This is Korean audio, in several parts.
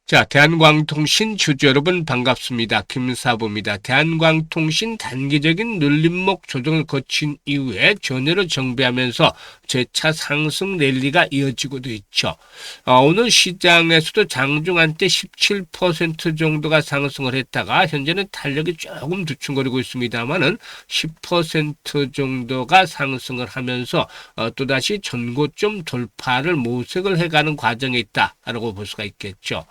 자, 대한광통신 주주 여러분 반갑습니다. 김사부입니다. 대한광통신 단기적인 눌림목 조정을 거친 이후에 전회로 정비하면서 재차 상승 랠리가 이어지고도 있죠. 오늘 시장에서도 장중 한때 17% 정도가 상승을 했다가 현재는 탄력이 조금 주춤거리고 있습니다만은 10% 정도가 상승을 하면서 또다시 전고점 돌파를 모색을 해가는 과정에 있다라고 볼 수가 있겠죠.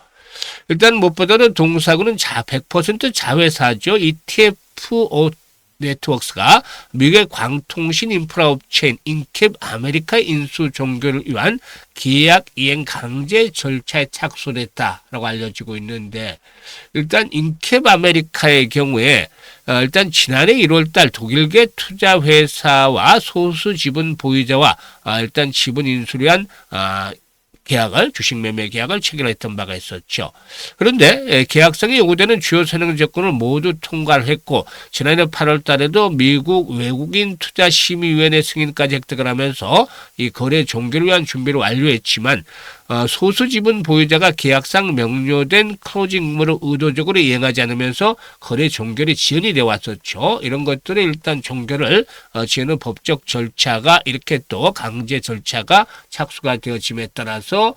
일단 무엇보다는 동사구는 100% 자회사죠. ETF 네트워크스가 미국의 광통신 인프라 업체인 인캡 아메리카 인수 종결을 위한 계약 이행 강제 절차에 착수를 했다라고 알려지고 있는데, 일단 인캡 아메리카의 경우에 일단 지난해 1월달 독일계 투자회사와 소수 지분 보유자와 일단 지분 인수를 위한 계약을, 주식 매매 계약을 체결했던 바가 있었죠. 그런데 계약상에 요구되는 주요 선행 조건을 모두 통과를 했고, 지난해 8월 달에도 미국 외국인 투자심의위원회 승인까지 획득을 하면서 이 거래 종결을 위한 준비를 완료했지만, 소수 지분 보유자가 계약상 명료된 클로징 의무를 의도적으로 이행하지 않으면서 거래 종결이 지연이 되어 왔었죠. 이런 것들을 일단 종결을 지연의 법적 절차가 이렇게 또 강제 절차가 착수가 되어짐에 따라서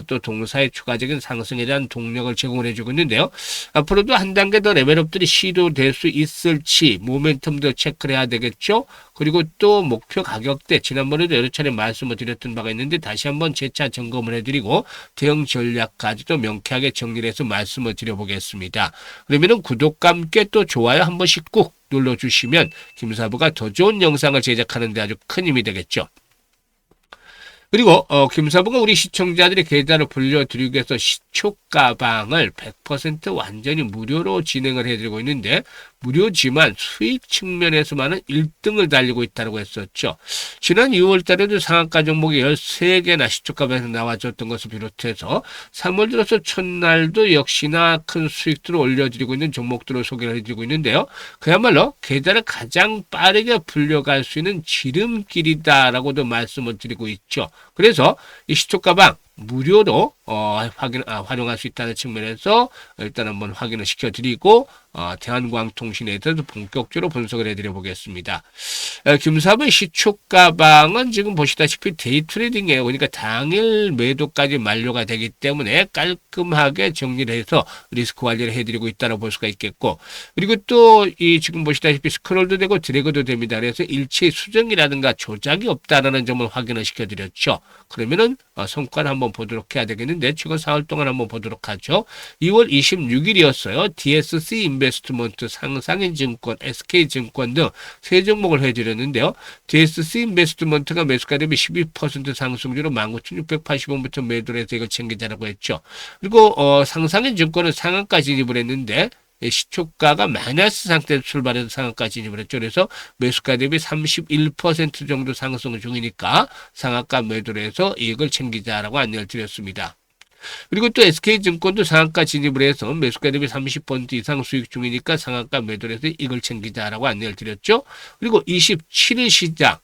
또 동사의 추가적인 상승에 대한 동력을 제공을 해주고 있는데요. 앞으로도 한 단계 더 레벨업들이 시도될 수 있을지 모멘텀도 체크를 해야 되겠죠. 그리고 또 목표 가격대, 지난번에도 여러 차례 말씀을 드렸던 바가 있는데 다시 한번 재차 점검을 해드리고 대응 전략까지도 명쾌하게 정리를 해서 말씀을 드려보겠습니다. 그러면은 구독과 함께 또 좋아요 한 번씩 꾹 눌러주시면 김사부가 더 좋은 영상을 제작하는 데 아주 큰 힘이 되겠죠. 그리고 김사부가 우리 시청자들의 계좌를 불려드리기 위해서 시초가방을 100% 완전히 무료로 진행을 해드리고 있는데, 무료지만 수익 측면에서만은 1등을 달리고 있다고 했었죠. 지난 2월 달에도 상한가 종목이 13개나 시초가방에서 나와줬던 것을 비롯해서 3월 들어서 첫날도 역시나 큰 수익들을 올려드리고 있는 종목들을 소개를 해드리고 있는데요. 그야말로 계좌를 가장 빠르게 불려갈 수 있는 지름길이다라고도 말씀을 드리고 있죠. 그래서 이 시초가방 무료로 활용할 수 있다는 측면에서 일단 한번 확인을 시켜드리고 대한광통신에 대해서 본격적으로 분석을 해드려 보겠습니다. 김사부의 시초가방은 지금 보시다시피 데이 트레이딩이에요. 그러니까 당일 매도까지 만료가 되기 때문에 깔끔하게 정리를 해서 리스크 관리를 해드리고 있다고 볼 수가 있겠고, 그리고 또 이 지금 보시다시피 스크롤도 되고 드래그도 됩니다. 그래서 일체 수정이라든가 조작이 없다라는 점을 확인을 시켜드렸죠. 그러면은 성과를 한번 보도록 해야 되겠는데, 최근 4월 동안 한번 보도록 하죠. 2월 26일이었어요. DSC 인베스트먼트, 상상인 증권, SK증권 등 세 종목을 해드렸는데요. DSC 인베스트먼트가 매수가 대비 12% 상승률로 19,680원부터 매도를 해서 이걸 챙기자라고 했죠. 그리고 상상인 증권은 상한가 진입을 했는데 시초가가 마이너스 상태에서 출발해서 상한가 진입을 했죠. 그래서 매수가 대비 31% 정도 상승 중이니까 상한가 매도를 해서 이익을 챙기자라고 안내를 드렸습니다. 그리고 또 SK증권도 상한가 진입을 해서 매수가 대비 30% 이상 수익 중이니까 상한가 매도를 해서 이익을 챙기자라고 안내를 드렸죠. 그리고 27일 시장,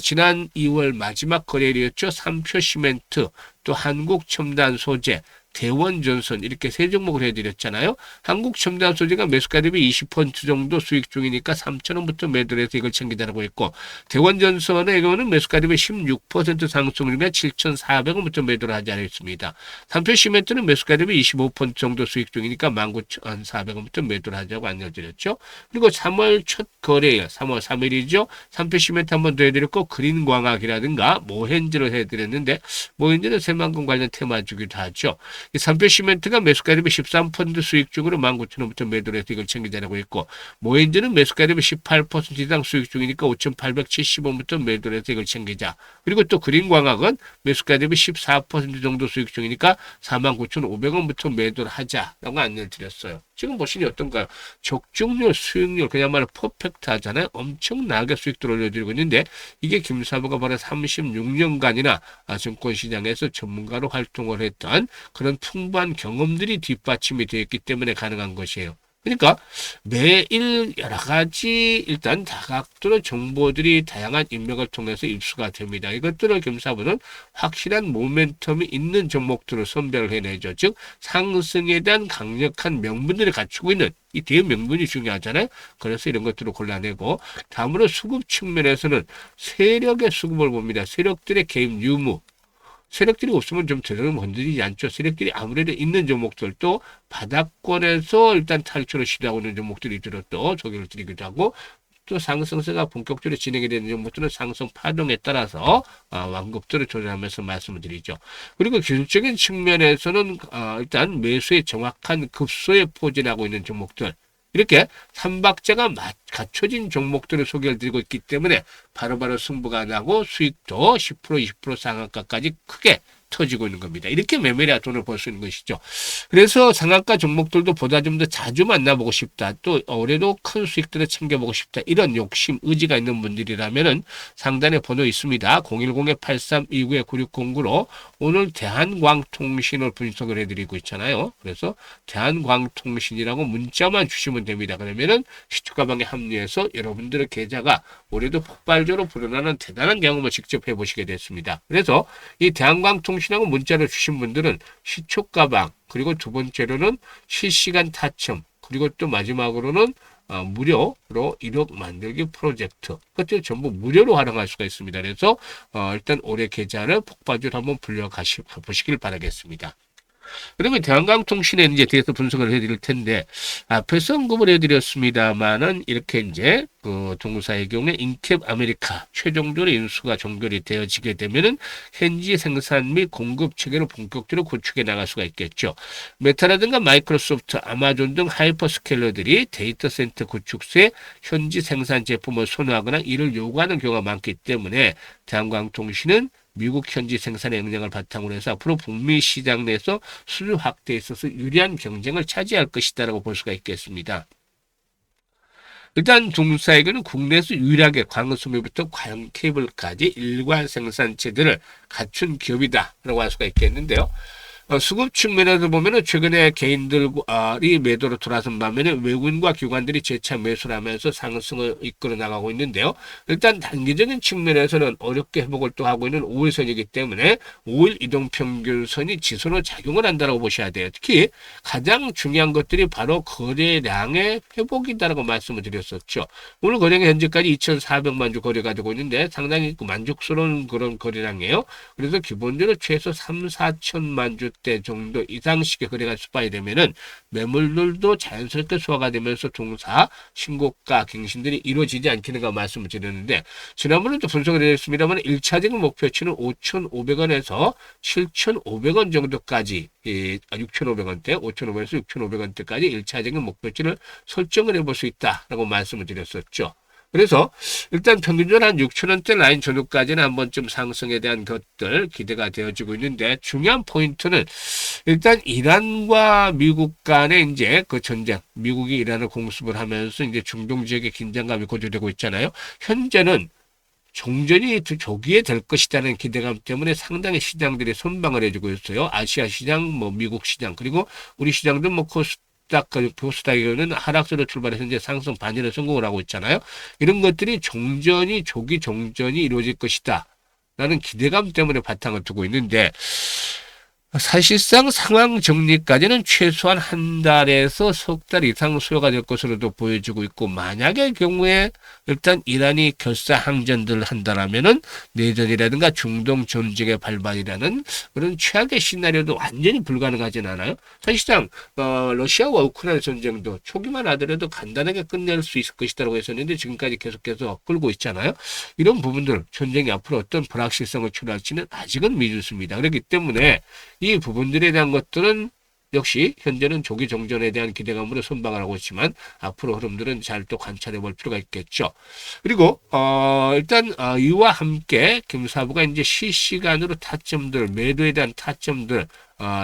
지난 2월 마지막 거래일이었죠. 삼표 시멘트, 또 한국첨단 소재, 대원전선, 이렇게 세 종목을 해드렸잖아요. 한국첨단 소재가 매수가 대비 20% 정도 수익 중이니까 3,000원부터 매도를 해서 이걸 챙기자라고 했고, 대원전선의 경우는 매수가 대비 16% 상승 중이면 7,400원부터 매도를 하자고 했습니다. 삼표시멘트는 매수가 대비 25% 정도 수익 중이니까 19,400원부터 매도를 하자고 안내드렸죠. 그리고 3월 첫 거래일, 3월 3일이죠. 삼표시멘트 한번 더 해드렸고, 그린광학이라든가 모헨즈를 해드렸는데, 모헨즈는 새만금 관련 테마주기도 하죠. 이 삼표시멘트가 매수가 대비 13% 수익 중으로 19,000원부터 매도를 해서 이걸 챙기자라고 했고, 모엔즈는 매수가 대비 18% 이상 수익 중이니까 5,870원부터 매도를 해서 이걸 챙기자. 그리고 또 그린광학은 매수가 대비 14% 정도 수익 중이니까 49,500원부터 매도를 하자라고 안내를 드렸어요. 지금 보시니 어떤가요? 적중률, 수익률 그야말로 퍼펙트 하잖아요. 엄청나게 수익들 올려드리고 있는데, 이게 김사부가 바로 36년간이나 증권시장에서 전문가로 활동을 했던 그런 풍부한 경험들이 뒷받침이 되어 있기 때문에 가능한 것이에요. 그러니까 매일 여러 가지 일단 다각도로 정보들이 다양한 인맥을 통해서 입수가 됩니다. 이것들을 김사부는 확실한 모멘텀이 있는 종목들을 선별을 해내죠. 즉 상승에 대한 강력한 명분들을 갖추고 있는 이 뒤에 명분이 중요하잖아요. 그래서 이런 것들을 골라내고 다음으로 수급 측면에서는 세력의 수급을 봅니다. 세력들의 개입 유무. 세력들이 없으면 좀 제대로 건드리지 않죠. 세력들이 아무래도 있는 종목들도 바닥권에서 일단 탈출을 시도하고 있는 종목들이 들어 소개를 드리기도 하고 또 상승세가 본격적으로 진행이 되는 종목들은 상승 파동에 따라서 완급도를 조절하면서 말씀을 드리죠. 그리고 기술적인 측면에서는 일단 매수의 정확한 급소에 포진하고 있는 종목들 이렇게 삼박자가 갖춰진 종목들을 소개를 드리고 있기 때문에 바로바로 승부가 나고 수익도 10% 20% 상한가까지 크게 터지고 있는 겁니다. 이렇게 매매해야 돈을 벌 수 있는 것이죠. 그래서 상한가 종목들도 보다 좀 더 자주 만나보고 싶다. 또 올해도 큰 수익들을 챙겨보고 싶다. 이런 욕심, 의지가 있는 분들이라면 상단에 번호 있습니다. 010-8329-9609로 오늘 대한광통신을 분석을 해드리고 있잖아요. 그래서 대한광통신이라고 문자만 주시면 됩니다. 그러면은 시초가방에 합류해서 여러분들의 계좌가 올해도 폭발적으로 불어나는 대단한 경험을 직접 해보시게 됐습니다. 그래서 이 대한광통신하고 문자를 주신 분들은 시초가방 그리고 두 번째로는 실시간 타점 그리고 또 마지막으로는 무료로 1억 만들기 프로젝트 그것들 전부 무료로 활용할 수가 있습니다. 그래서 일단 올해 계좌를 폭발적으로 한번 보시길 바라겠습니다. 그러면 대한광통신에 이제 대해서 분석을 해드릴 텐데 앞에서 언급을 해드렸습니다만은 이렇게 이제 그 동사의 경우에 인캡 아메리카 최종적으로 인수가 종결이 되어지게 되면은 현지 생산 및 공급 체계를 본격적으로 구축해 나갈 수가 있겠죠. 메타라든가 마이크로소프트, 아마존 등 하이퍼스케일러들이 데이터 센터 구축소에 현지 생산 제품을 선호하거나 이를 요구하는 경우가 많기 때문에 대한광통신은 미국 현지 생산의 역량을 바탕으로 해서 앞으로 북미 시장 내에서 수주 확대에 있어서 유리한 경쟁을 차지할 것이다라고 볼 수가 있겠습니다. 일단 동사에게는 국내에서 유일하게 광수매부터 광 케이블까지 일관 생산체들을 갖춘 기업이다라고 할 수가 있겠는데요. 수급 측면에서 보면은 최근에 개인들이 매도로 돌아선 반면에 외국인과 기관들이 재차 매수를 하면서 상승을 이끌어 나가고 있는데요. 일단 단기적인 측면에서는 어렵게 회복을 또 하고 있는 5일선이기 때문에 5일 이동평균선이 지수로 작용을 한다고 보셔야 돼요. 특히 가장 중요한 것들이 바로 거래량의 회복이다라고 말씀을 드렸었죠. 오늘 거래량이 현재까지 2,400만 주 거래가 되고 있는데 상당히 만족스러운 그런 거래량이에요. 그래서 기본적으로 최소 3, 4천만 주 대 정도 이상씩의 거래가 수반이 되면은 매물들도 자연스럽게 소화가 되면서 동사 신고가 갱신들이 이루어지지 않겠는가 말씀을 드렸는데 지난번에도 분석을 해드렸습니다만 1차적인 목표치는 5,500원에서 7,500원 정도까지 6,500원대, 5,500원에서 6,500원대까지 1차적인 목표치를 설정을 해볼 수 있다라고 말씀을 드렸었죠. 그래서 일단 평균적으로 한 6,000원대 라인 전후까지는 한 번쯤 상승에 대한 것들 기대가 되어지고 있는데 중요한 포인트는 일단 이란과 미국 간의 이제 그 전쟁, 미국이 이란을 공습을 하면서 이제 중동 지역의 긴장감이 고조되고 있잖아요. 현재는 종전이 조기에 될 것이라는 기대감 때문에 상당히 시장들이 선방을 해주고 있어요. 아시아 시장, 뭐 미국 시장, 그리고 우리 시장도 뭐 코스닥은 하락세로 출발해서 이제 상승 반전에 성공을 하고 있잖아요. 이런 것들이 조기 종전이 이루어질 것이다. 라는 기대감 때문에 바탕을 두고 있는데 사실상 상황 정리까지는 최소한 한 달에서 석 달 이상 소요가 될 것으로도 보여지고 있고 만약의 경우에 일단 이란이 결사항전들을 한다라면은 내전이라든가 중동 전쟁의 발발이라는 그런 최악의 시나리오도 완전히 불가능하진 않아요. 사실상 러시아와 우크라이나 전쟁도 초기만 하더라도 간단하게 끝낼 수 있을 것이라고 했었는데 지금까지 계속해서 끌고 있잖아요. 이런 부분들 전쟁이 앞으로 어떤 불확실성을 초래할지는 아직은 미지수입니다. 그렇기 때문에 이 부분들에 대한 것들은 역시 현재는 조기 종전에 대한 기대감으로 선방을 하고 있지만 앞으로 흐름들은 잘 또 관찰해 볼 필요가 있겠죠. 그리고 일단 이와 함께 김사부가 이제 실시간으로 타점들 매도에 대한 타점들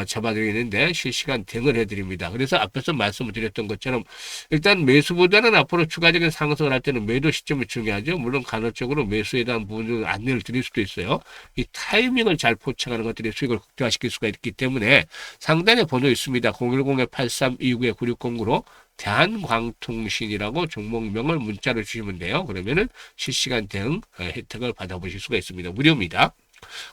잡아드리는데 실시간 대응을 해드립니다. 그래서 앞에서 말씀을 드렸던 것처럼 일단 매수보다는 앞으로 추가적인 상승을 할 때는 매도 시점이 중요하죠. 물론 간헐적으로 매수에 대한 부분을 안내를 드릴 수도 있어요. 이 타이밍을 잘 포착하는 것들이 수익을 극대화시킬 수가 있기 때문에 상단에 번호 있습니다. 010-8329-9609로 대한광통신이라고 종목명을 문자로 주시면 돼요. 그러면은 실시간 대응 혜택을 받아보실 수가 있습니다. 무료입니다.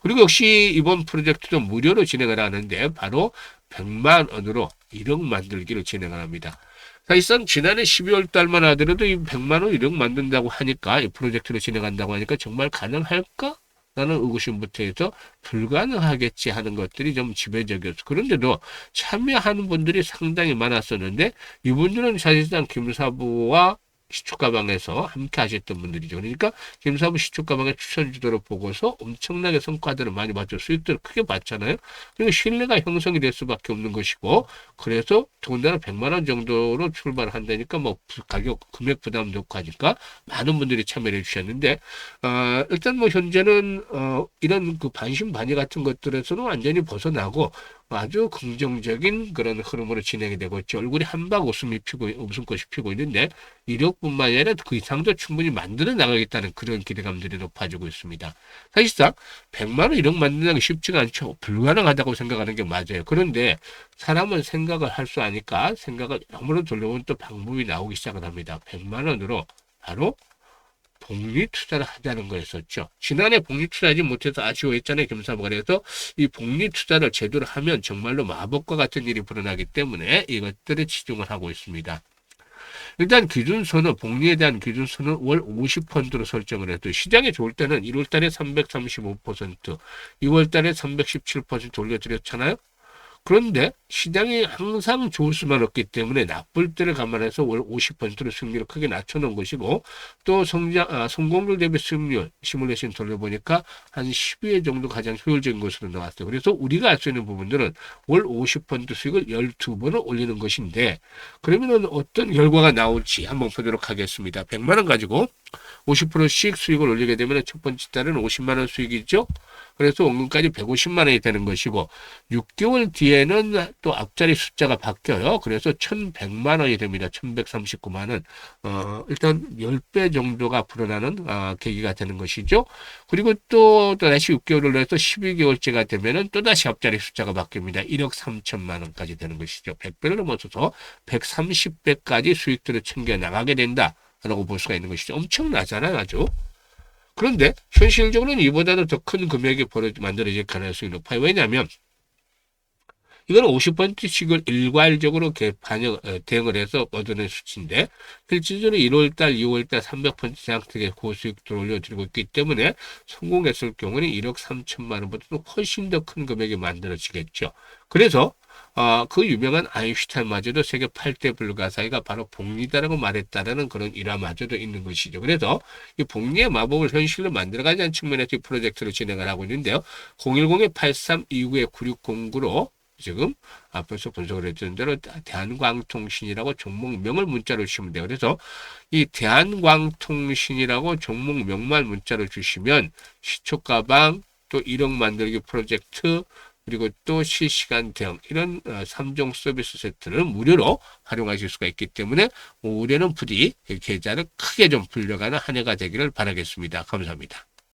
그리고 역시 이번 프로젝트도 무료로 진행을 하는데 바로 100만 원으로 1억 만들기를 진행을 합니다. 사실상 지난해 12월 달만 하더라도 이 100만 원 1억 만든다고 하니까 이 프로젝트를 진행한다고 하니까 정말 가능할까? 라는 의구심부터 해서 불가능하겠지 하는 것들이 좀 지배적이었어. 그런데도 참여하는 분들이 상당히 많았었는데 이분들은 사실상 김사부와 시초가방에서 함께 하셨던 분들이죠. 그러니까 김사부 시초가방의 추천 주도를 보고서 엄청나게 성과들을 많이 봤죠. 수익들을 크게 봤잖아요. 그리고 신뢰가 형성이 될 수밖에 없는 것이고 그래서 더군다나 100만 원 정도로 출발을 한다니까 뭐 가격 금액 부담도 없고 하니까 많은 분들이 참여를 해주셨는데 일단 뭐 현재는 이런 그 반신반의 같은 것들에서는 완전히 벗어나고 아주 긍정적인 그런 흐름으로 진행이 되고 있죠. 얼굴이 한박 웃음꽃이 피고 있는데 이력뿐만 아니라 그 이상도 충분히 만들어 나가겠다는 그런 기대감들이 높아지고 있습니다. 사실상 100만 원 1억 만드는 게 쉽지가 않죠. 불가능하다고 생각하는 게 맞아요. 그런데 사람은 생각을 할 수 아니까 생각을 아무로 돌려보면 또 방법이 나오기 시작을 합니다. 100만 원으로 바로 복리 투자를 하자는 거였었죠. 지난해 복리 투자하지 못해서 아쉬워했잖아요. 김사부가. 그래서 이 복리 투자를 제대로 하면 정말로 마법과 같은 일이 벌어나기 때문에 이것들에 치중을 하고 있습니다. 일단 기준선은 복리에 대한 기준선은 월 50%로 설정을 해도 시장이 좋을 때는 1월달에 335%, 2월달에 317% 올려드렸잖아요. 그런데 시장이 항상 좋을 수만 없기 때문에 나쁠 때를 감안해서 월 50%로 수익률을 크게 낮춰놓은 것이고 또 성공률 대비 수익률 시뮬레이션 돌려보니까 한 12회 정도 가장 효율적인 것으로 나왔어요. 그래서 우리가 알 수 있는 부분들은 월 50% 수익을 12번을 올리는 것인데 그러면 어떤 결과가 나올지 한번 보도록 하겠습니다. 100만 원 가지고 50%씩 수익을 올리게 되면 첫 번째 달은 50만 원 수익이죠. 그래서 원금까지 150만 원이 되는 것이고 6개월 뒤에는 또 앞자리 숫자가 바뀌어요. 그래서 1100만 원이 됩니다. 1139만 원. 일단 10배 정도가 불어나는 계기가 되는 것이죠. 그리고 또다시 6개월을 해서 12개월째가 되면은 또다시 앞자리 숫자가 바뀝니다. 1억 3천만 원까지 되는 것이죠. 100배를 넘어서서 130배까지 수익들을 챙겨 나가게 된다. 라고 볼 수가 있는 것이죠. 엄청나잖아요, 아주. 그런데 현실적으로는 이보다도 더 큰 금액이 만들어질 가능성이 높아요. 왜냐하면 이거는 50%씩을 일괄적으로 대응을 해서 얻어낸 수치인데 실질적으로 1월달, 2월달 300% 상승의 고수익도를 올려드리고 있기 때문에 성공했을 경우는 1억 3천만 원보다도 훨씬 더 큰 금액이 만들어지겠죠. 그래서 그 유명한 아인슈타인마저도 세계 8대 불가사의가 바로 복리다라고 말했다라는 그런 일화마저도 있는 것이죠. 그래서 이 복리의 마법을 현실로 만들어가자는 측면에서 이 프로젝트를 진행을 하고 있는데요. 010-8329-9609로 지금 앞에서 분석을 했던 대로 대한광통신이라고 종목명을 문자로 주시면 돼요. 그래서 이 대한광통신이라고 종목명만 문자로 주시면 시초가방 또 1억 만들기 프로젝트 그리고 또 실시간 대응 이런 3종 서비스 세트를 무료로 활용하실 수가 있기 때문에 올해는 부디 계좌를 크게 좀 불려가는 한 해가 되기를 바라겠습니다. 감사합니다.